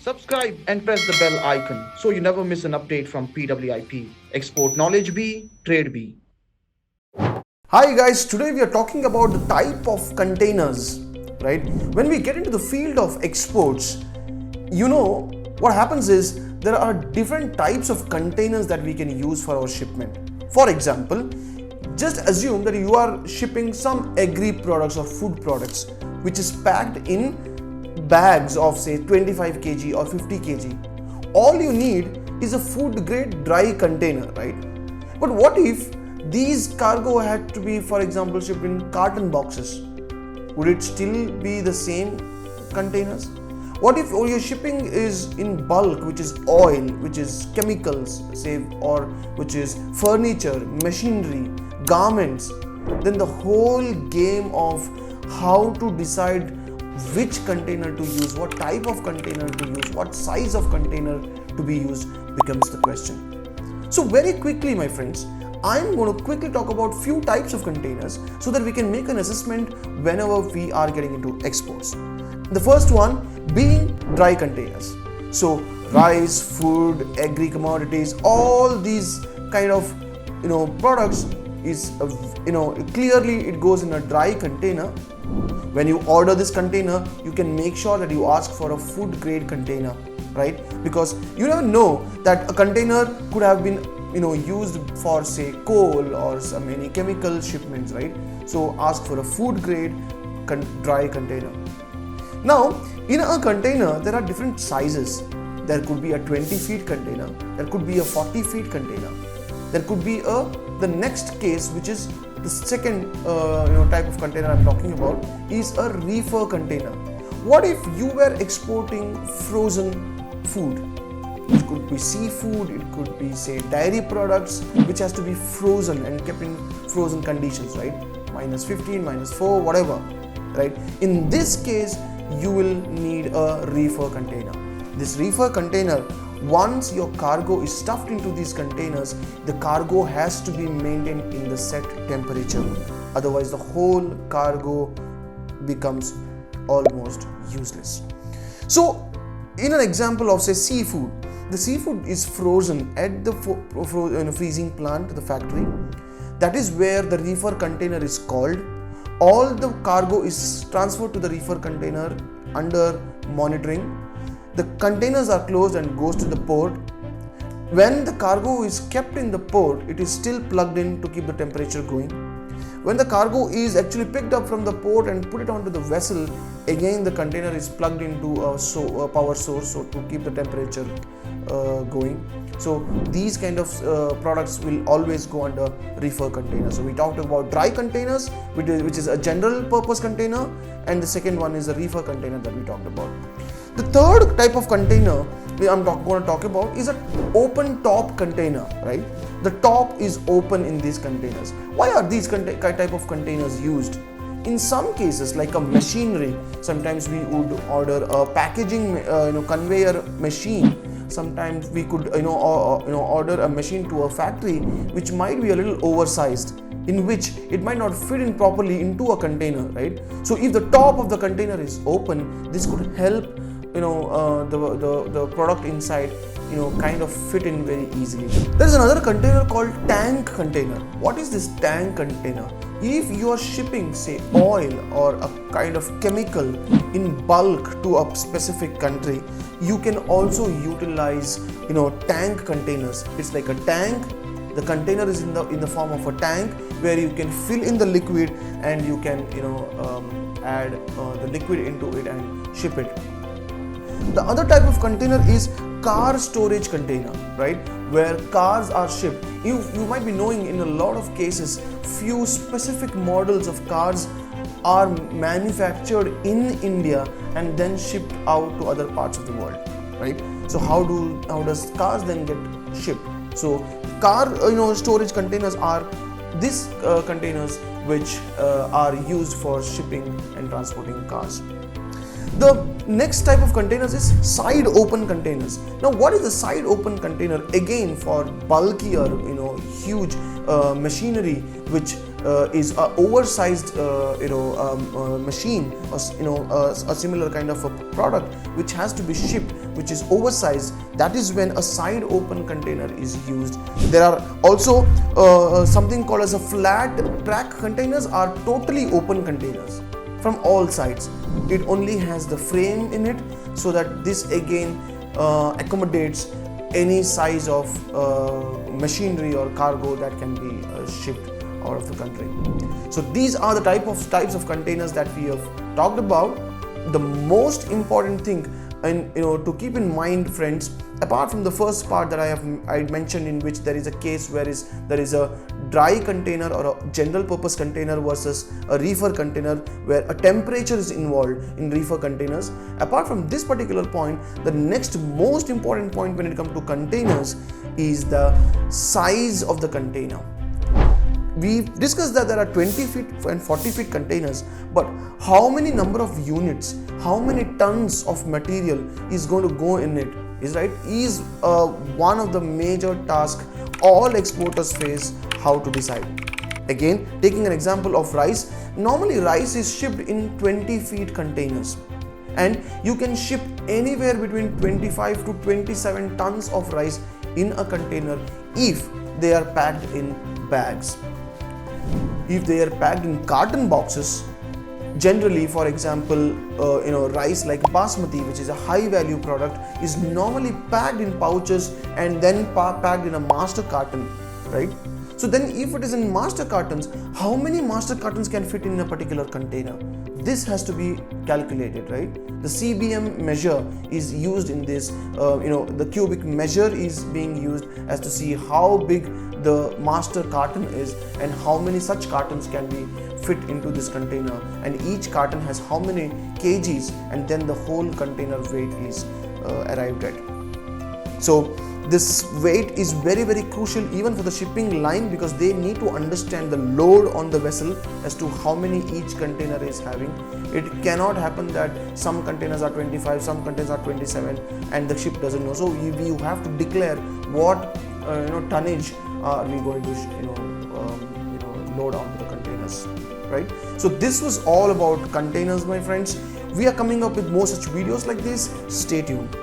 Subscribe and press the bell icon so you never miss an update from PWIP. Export knowledge be, trade be. Hi guys, today we are talking about the type of containers, right? When we get into the field of exports, what happens is there are different types of containers that we can use for our shipment. For example, just assume that you are shipping some agri products or food products which is packed in bags of say 25 kg or 50 kg. All you need is a food grade dry container, right? But what if these cargo had to be, for example, shipped in carton boxes? Would it still be the same containers? What if all your shipping is in bulk, which is oil, which is chemicals, say, or which is furniture, machinery, garments? Then the whole game of how to decide which container to use, what type of container to use, what size of container to be used becomes the question. So very quickly, my friends, I'm going to quickly talk about few types of containers so that we can make an assessment whenever we are getting into exports. The first one being dry containers. So rice, food, agri commodities, all these kind of products is clearly it goes in a dry container. When you order this container, you can make sure that you ask for a food grade container, right? Because you never know that a container could have been used for say coal or any chemical shipments, right? So ask for a food grade dry container. Now in a container there are different sizes. There could be a 20 feet container, there could be a 40 feet container, there could be the next case, which is the second type of container I'm talking about, is a reefer container. What if you were exporting frozen food? It could be seafood, it could be say dairy products which has to be frozen and kept in frozen conditions, right? -15, -4, whatever, right? In this case, you will need a reefer container. This reefer container, once your cargo is stuffed into these containers, the cargo has to be maintained in the set temperature. Otherwise, the whole cargo becomes almost useless. So, in an example of say seafood, the seafood is frozen at the freezing plant, the factory. That is where the reefer container is called. All the cargo is transferred to the reefer container under monitoring. The containers are closed and goes to the port. When the cargo is kept in the port, it is still plugged in to keep the temperature going. When the cargo is actually picked up from the port and put it onto the vessel, again the container is plugged into a power source, so to keep the temperature going. So these kind of products will always go under reefer container. So we talked about dry containers, which is a general purpose container, and the second one is the reefer container that we talked about. The third type of container I'm going to talk about is an open top container, right? The top is open in these containers. Why are these type of containers used? In some cases, like a machinery, sometimes we would order a packaging conveyor machine. Sometimes we could order a machine to a factory which might be a little oversized, in which it might not fit in properly into a container, right? So if the top of the container is open, this could help the product inside kind of fit in very easily. There is another container called tank container. What is this tank container? If you are shipping say oil or a kind of chemical in bulk to a specific country, you can also utilize tank containers. It's like a tank. The container is in the form of a tank where you can fill in the liquid and you can add the liquid into it and ship it. The other type of container is car storage container, right? Where cars are shipped. You might be knowing in a lot of cases, few specific models of cars are manufactured in India and then shipped out to other parts of the world, right? So how does cars then get shipped? So car storage containers are these containers which are used for shipping and transporting cars. The next type of containers is side open containers. Now what is a side open container? Again, for bulkier huge machinery which is a oversized machine, or a similar kind of a product which has to be shipped, which is oversized, that is when a side open container is used. There are also something called as a flat track containers, are totally open containers from all sides. It only has the frame in it, so that this again accommodates any size of machinery or cargo that can be shipped out of the country. So these are the types of containers that we have talked about. The most important thing, and to keep in mind, friends, apart from the first part that I mentioned, in which there is a case where there is a dry container or a general purpose container versus a reefer container, where a temperature is involved in reefer containers. Apart from this particular point, the next most important point when it comes to containers is the size of the container. We've discussed that there are 20 feet and 40 feet containers, but how many number of units, how many tons of material is going to go in it is one of the major tasks all exporters face, how to decide. Again, taking an example of rice, normally rice is shipped in 20 feet containers, and you can ship anywhere between 25 to 27 tons of rice in a container if they are packed in bags. If they are packed in carton boxes, generally, for example, rice like basmati, which is a high value product, is normally packed in pouches and then packed in a master carton, right? So then if it is in master cartons, how many master cartons can fit in a particular container? This has to be calculated, right? The CBM measure is used in this, the cubic measure is being used as to see how big the master carton is and how many such cartons can be fit into this container, and each carton has how many kgs, and then the whole container weight is arrived at. So this weight is very, very crucial even for the shipping line, because they need to understand the load on the vessel as to how many each container is having. It cannot happen that some containers are 25, some containers are 27 and the ship doesn't know. So you have to declare what tonnage are we going to load onto the containers, right? So this was all about containers, my friends. We are coming up with more such videos like this. Stay tuned.